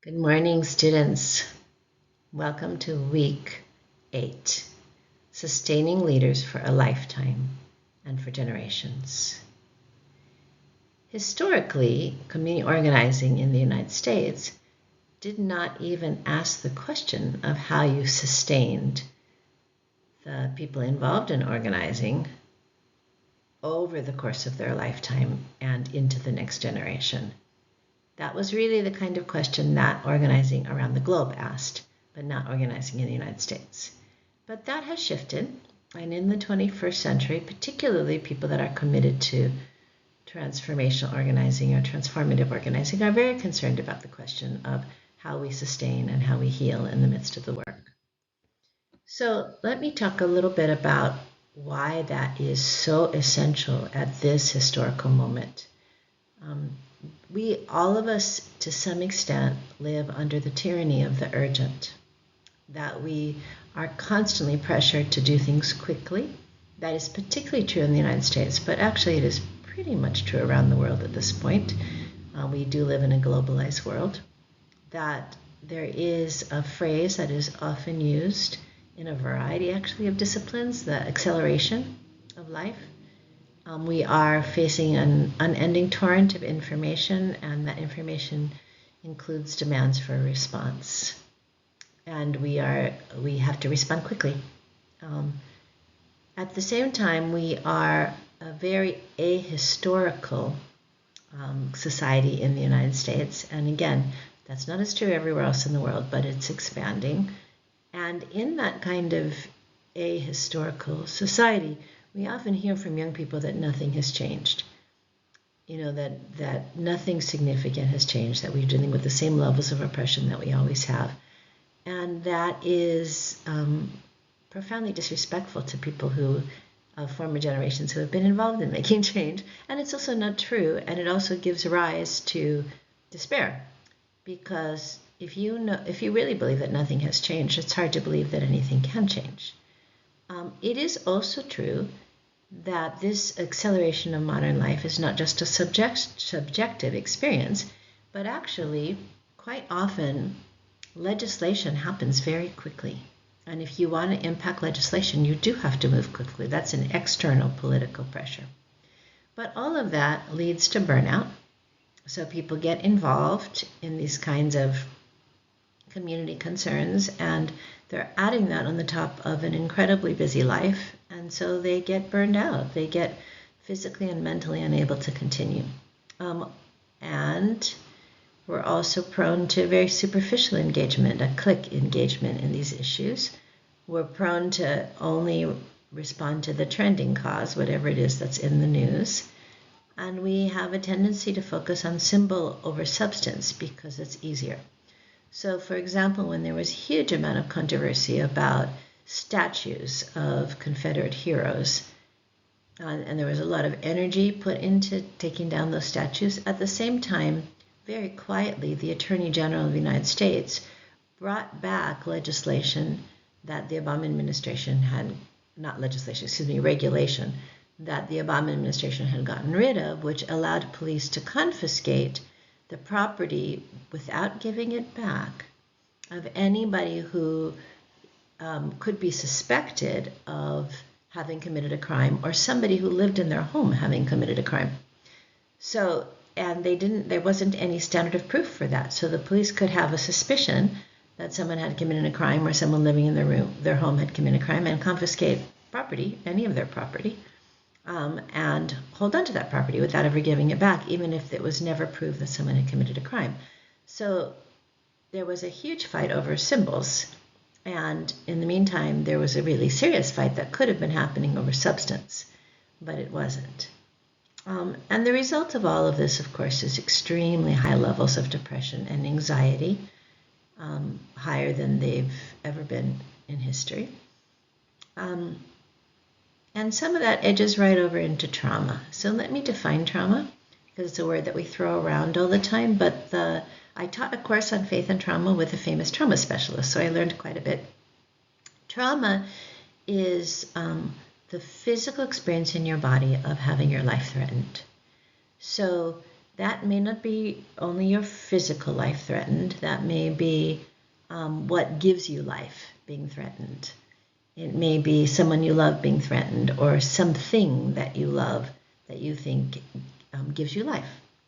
Good morning, students. Welcome to week 8, Sustaining Leaders for a Lifetime and for Generations. Historically, community organizing in the United States did not even ask the question of how you sustained the people involved in organizing over the course of their lifetime and into the next generation. That was really the kind of question that organizing around the globe asked, but not organizing in the United States. But that has shifted, and in the 21st century, particularly people that are committed to transformational organizing or transformative organizing are very concerned about the question of how we sustain and how we heal in the midst of the work. So let me talk a little bit about why that is so essential at this historical moment. All of us, to some extent, live under the tyranny of the urgent, that we are constantly pressured to do things quickly. That is particularly true in the United States, but actually it is pretty much true around the world at this point. We do live in a globalized world. That there is a phrase that is often used in a variety, actually, of disciplines, the acceleration of life. We are facing an unending torrent of information, and that information includes demands for a response. And we have to respond quickly. At the same time, we are a very ahistorical society in the United States. And again, that's not as true everywhere else in the world, but it's expanding. And in that kind of ahistorical society, we often hear from young people that nothing has changed. That nothing significant has changed, that we're dealing with the same levels of oppression that we always have. And that is profoundly disrespectful to people of former generations who have been involved in making change. And it's also not true, and it also gives rise to despair. Because if you really believe that nothing has changed, it's hard to believe that anything can change. It is also true that this acceleration of modern life is not just a subjective experience, but actually, quite often, legislation happens very quickly. And if you want to impact legislation, you do have to move quickly. That's an external political pressure. But all of that leads to burnout. So people get involved in these kinds of community concerns, and they're adding that on the top of an incredibly busy life, and so they get burned out. They get physically and mentally unable to continue. And we're also prone to very superficial engagement, a click engagement in these issues. We're prone to only respond to the trending cause, whatever it is that's in the news. And we have a tendency to focus on symbol over substance because it's easier. So, for example, when there was a huge amount of controversy about statues of Confederate heroes, and there was a lot of energy put into taking down those statues, at the same time, very quietly, the Attorney General of the United States brought back legislation that the Obama administration had, regulation that the Obama administration had gotten rid of, which allowed police to confiscate the property without giving it back of anybody who could be suspected of having committed a crime, or somebody who lived in their home having committed a crime. So, and there wasn't any standard of proof for that. So the police could have a suspicion that someone had committed a crime, or someone living in their home had committed a crime, and confiscate property, any of their property, and hold on to that property without ever giving it back, even if it was never proved that someone had committed a crime. So there was a huge fight over symbols. And in the meantime, there was a really serious fight that could have been happening over substance, but it wasn't. And the result of all of this, of course, is extremely high levels of depression and anxiety, higher than they've ever been in history. And some of that edges right over into trauma. So let me define trauma, because it's a word that we throw around all the time. But I taught a course on faith and trauma with a famous trauma specialist, so I learned quite a bit. Trauma is the physical experience in your body of having your life threatened. So that may not be only your physical life threatened, that may be what gives you life being threatened. It may be someone you love being threatened, or something that you love that you think gives you life.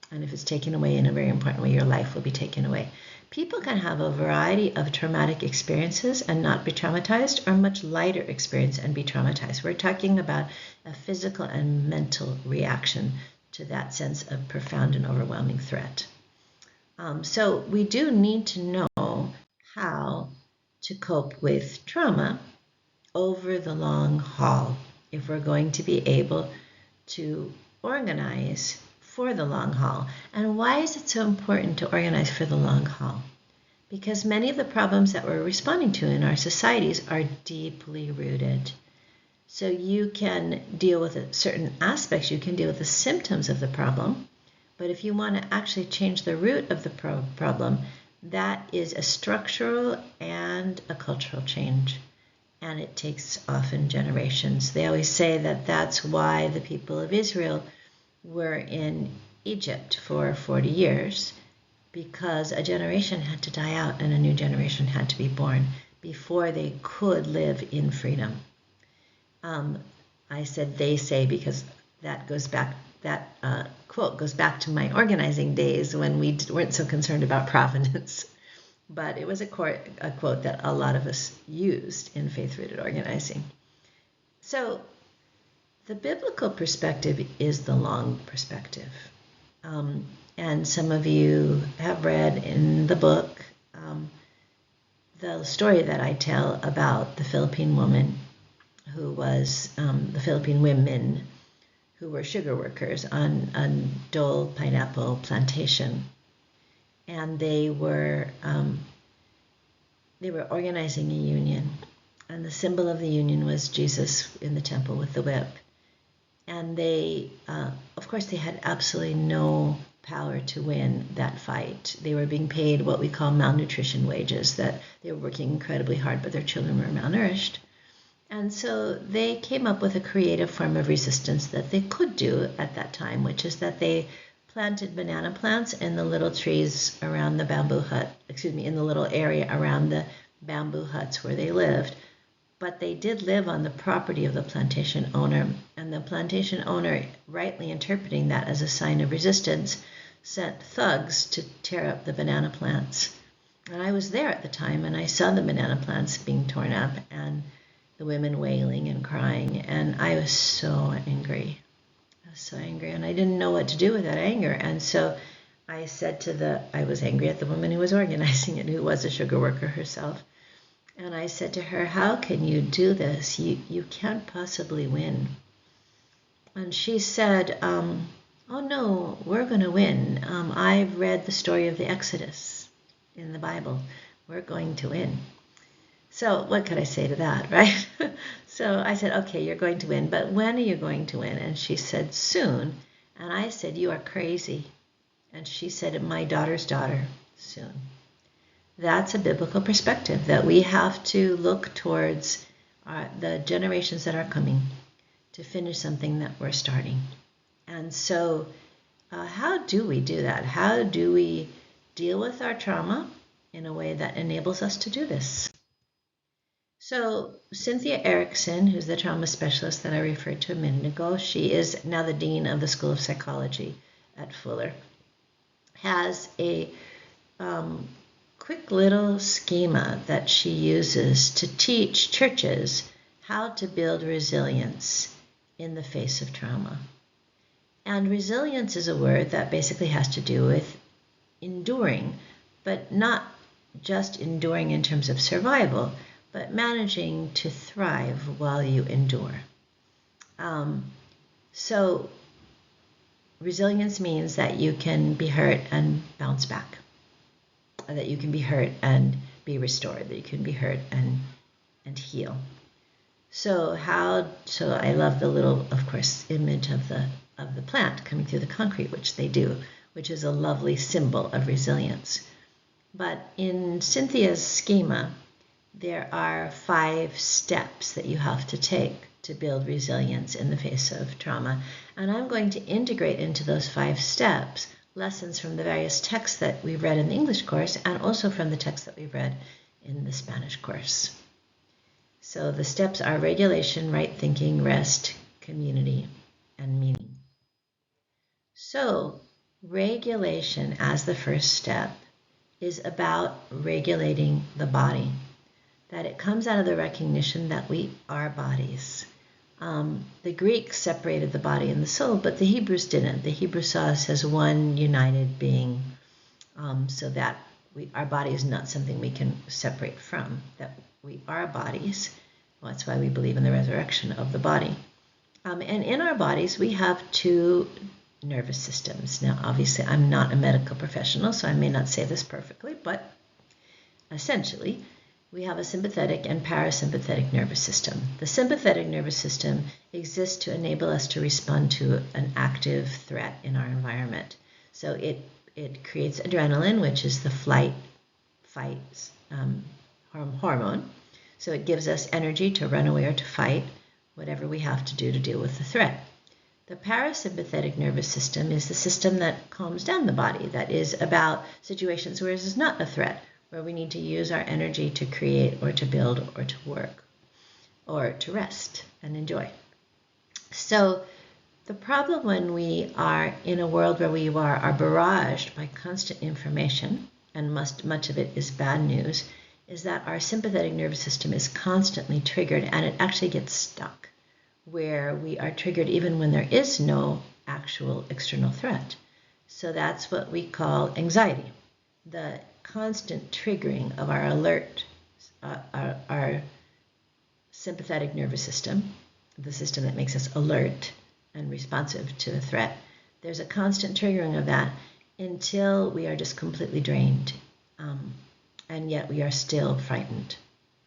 And if it's taken away in a very important way, your life will be taken away. People can have a variety of traumatic experiences and not be traumatized, or much lighter experience and be traumatized. We're talking about a physical and mental reaction to that sense of profound and overwhelming threat. So we do need to know how to cope with trauma over the long haul if we're going to be able to organize for the long haul. And why is it so important to organize for the long haul? Because many of the problems that we're responding to in our societies are deeply rooted. So you can deal with certain aspects, you can deal with the symptoms of the problem, but if you want to actually change the root of the problem, that is a structural and a cultural change. And it takes often generations. They always say that that's why the people of Israel were in Egypt for 40 years, because a generation had to die out and a new generation had to be born before they could live in freedom. I said they say because that quote goes back to my organizing days when we weren't so concerned about provenance. But it was a quote that a lot of us used in faith-rooted organizing. So the biblical perspective is the long perspective. And some of you have read in the book the story that I tell about the Philippine woman who was, the Philippine women who were sugar workers on a Dole pineapple plantation. And they were organizing a union, and the symbol of the union was Jesus in the temple with the whip. And they, of course, they had absolutely no power to win that fight. They were being paid what we call malnutrition wages, that they were working incredibly hard, but their children were malnourished. And so they came up with a creative form of resistance that they could do at that time, which is that they planted banana plants in the little trees around the bamboo hut, in the little area around the bamboo huts where they lived. But they did live on the property of the plantation owner, and the plantation owner, rightly interpreting that as a sign of resistance, sent thugs to tear up the banana plants. And I was there at the time, and I saw the banana plants being torn up and the women wailing and crying, and I was so angry. So angry, and I didn't know what to do with that anger. And so I said I was angry at the woman who was organizing it, who was a sugar worker herself. And I said to her, how can you do this? You can't possibly win. And she said, oh no, we're going to win. I've read the story of the Exodus in the Bible. We're going to win. So what could I say to that, right? So I said, okay, you're going to win, but when are you going to win? And she said, soon. And I said, you are crazy. And she said, my daughter's daughter, soon. That's a biblical perspective, that we have to look towards the generations that are coming to finish something that we're starting. And so how do we do that? How do we deal with our trauma in a way that enables us to do this? So Cynthia Erickson, who's the trauma specialist that I referred to a minute ago, she is now the dean of the School of Psychology at Fuller, has a quick little schema that she uses to teach churches how to build resilience in the face of trauma. And resilience is a word that basically has to do with enduring, but not just enduring in terms of survival, but managing to thrive while you endure. So resilience means that you can be hurt and bounce back, that you can be hurt and be restored, that you can be hurt and heal. So I love the little, of course, image of the plant coming through the concrete, which they do, which is a lovely symbol of resilience. But in Cynthia's schema, there are 5 steps that you have to take to build resilience in the face of trauma. And I'm going to integrate into those 5 steps lessons from the various texts that we've read in the English course and also from the texts that we've read in the Spanish course. So the steps are regulation, right thinking, rest, community, and meaning. So regulation as the first step is about regulating the body, that it comes out of the recognition that we are bodies. The Greeks separated the body and the soul, but the Hebrews didn't. The Hebrews saw us as one united being, so that our body is not something we can separate from, that we are bodies. Well, that's why we believe in the resurrection of the body. And in our bodies, we have two nervous systems. Now, obviously, I'm not a medical professional, so I may not say this perfectly, but essentially, we have a sympathetic and parasympathetic nervous system. The sympathetic nervous system exists to enable us to respond to an active threat in our environment. So it creates adrenaline, which is the fight hormone. So it gives us energy to run away or to fight, whatever we have to do to deal with the threat. The parasympathetic nervous system is the system that calms down the body, that is about situations where this is not a threat, where we need to use our energy to create or to build or to work or to rest and enjoy. So the problem when we are in a world where we are barraged by constant information, and much of it is bad news, is that our sympathetic nervous system is constantly triggered, and it actually gets stuck, where we are triggered even when there is no actual external threat. So that's what we call anxiety. The constant triggering of our alert, our sympathetic nervous system, the system that makes us alert and responsive to a threat. There's a constant triggering of that until we are just completely drained, and yet we are still frightened.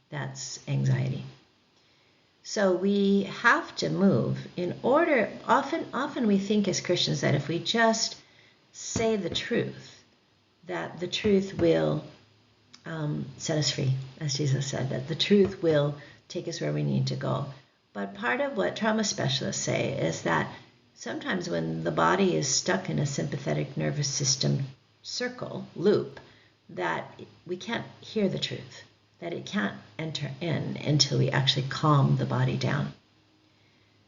That's anxiety. So we have to move in order. Often we think as Christians that if we just say the truth, that the truth will set us free, as Jesus said, that the truth will take us where we need to go. But part of what trauma specialists say is that sometimes when the body is stuck in a sympathetic nervous system loop, that we can't hear the truth, that it can't enter in until we actually calm the body down.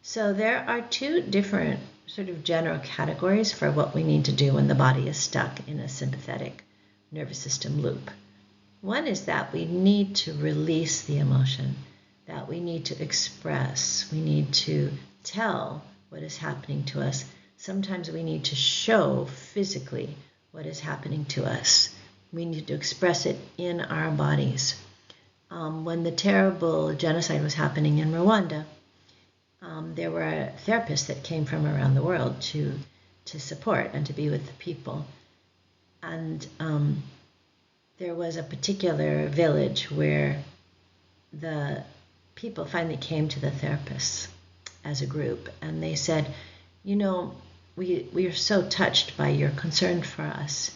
So there are two different sort of general categories for what we need to do when the body is stuck in a sympathetic nervous system loop. One is that we need to release the emotion, that we need to express, we need to tell what is happening to us. Sometimes we need to show physically what is happening to us. We need to express it in our bodies. When the terrible genocide was happening in Rwanda, there were therapists that came from around the world to support and to be with the people. And there was a particular village where the people finally came to the therapists as a group, and they said, we are so touched by your concern for us,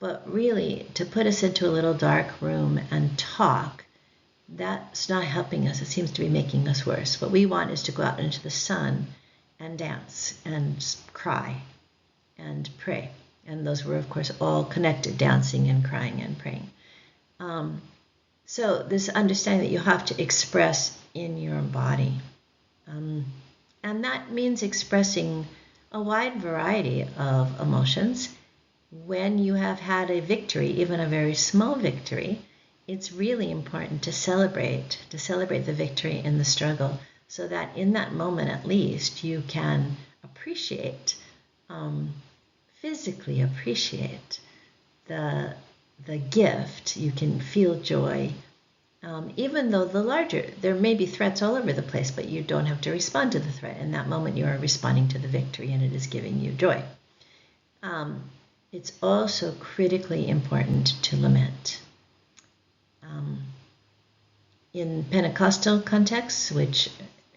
but really to put us into a little dark room and talk, that's not helping us. It seems to be making us worse. What we want is to go out into the sun and dance and cry and pray. And those were, of course, all connected, dancing and crying and praying. So this understanding that you have to express in your body. And that means expressing a wide variety of emotions. When you have had a victory, even a very small victory, it's really important to celebrate the victory in the struggle, so that in that moment at least you can appreciate, physically appreciate the gift. You can feel joy, even though there may be threats all over the place, but you don't have to respond to the threat. In that moment you are responding to the victory, and it is giving you joy. It's also critically important to lament. In Pentecostal contexts, which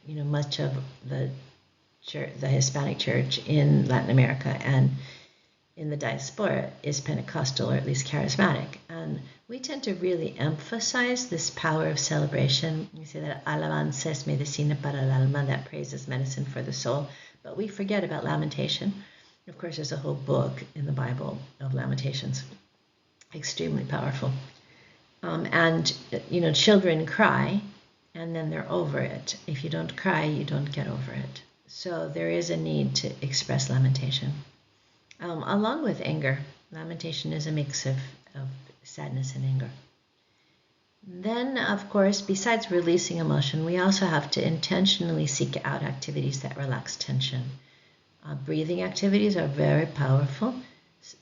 much of the Hispanic church in Latin America and in the diaspora is Pentecostal, or at least charismatic, and we tend to really emphasize this power of celebration. We say that alabanza es medicina para el alma, that praise is medicine for the soul, but we forget about lamentation. Of course, there's a whole book in the Bible of Lamentations, extremely powerful. And, children cry, and then they're over it. If you don't cry, you don't get over it. So there is a need to express lamentation. Along with anger. Lamentation is a mix of sadness and anger. Then, of course, besides releasing emotion, we also have to intentionally seek out activities that relax tension. Breathing activities are very powerful.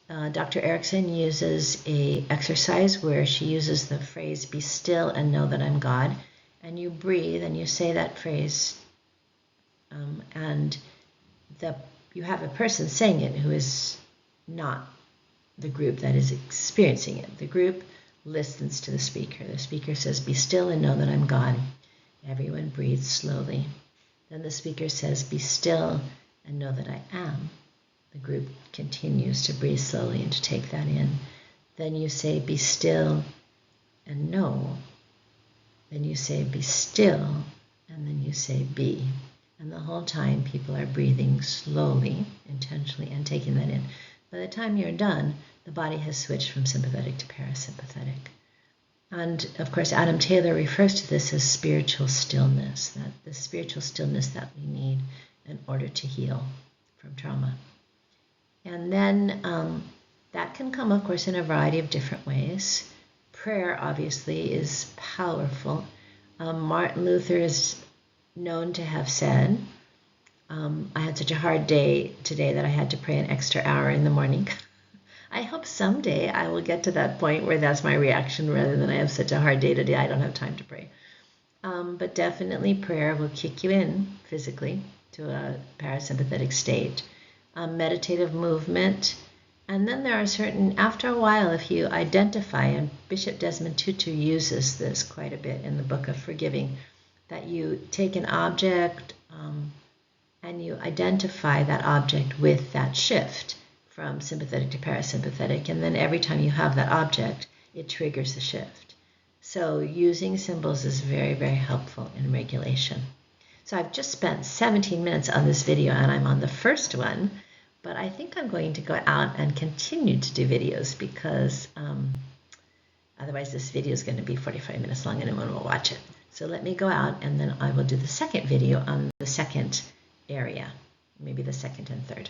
Dr. Erickson uses a exercise where she uses the phrase, "Be still and know that I'm God." And you breathe and you say that phrase, and you have a person saying it who is not the group that is experiencing it. The group listens to the speaker. The speaker says, "Be still and know that I'm God." Everyone breathes slowly. Then the speaker says, "Be still and know that I am." The group continues to breathe slowly and to take that in. Then you say, "Be still and know." Then you say, "Be still," and then you say, "Be." And the whole time people are breathing slowly, intentionally, and taking that in. By the time you're done, the body has switched from sympathetic to parasympathetic. And of course, Adam Taylor refers to this as spiritual stillness, that the spiritual stillness that we need in order to heal from trauma. And then that can come, of course, in a variety of different ways. Prayer, obviously, is powerful. Martin Luther is known to have said, "I had such a hard day today that I had to pray an extra hour in the morning." I hope someday I will get to that point where that's my reaction rather than "I have such a hard day today, I don't have time to pray." But definitely prayer will kick you in physically to a parasympathetic state. Meditative movement. And then there are certain, after a while, if you identify, and Bishop Desmond Tutu uses this quite a bit in the Book of Forgiving, that you take an object and you identify that object with that shift from sympathetic to parasympathetic, and then every time you have that object, it triggers the shift. So using symbols is very, very helpful in regulation. So I've just spent 17 minutes on this video, and I'm on the first one, but I think I'm going to go out and continue to do videos because otherwise this video is going to be 45 minutes long and no one will watch it. So let me go out and then I will do the second video on the second area, maybe the second and third.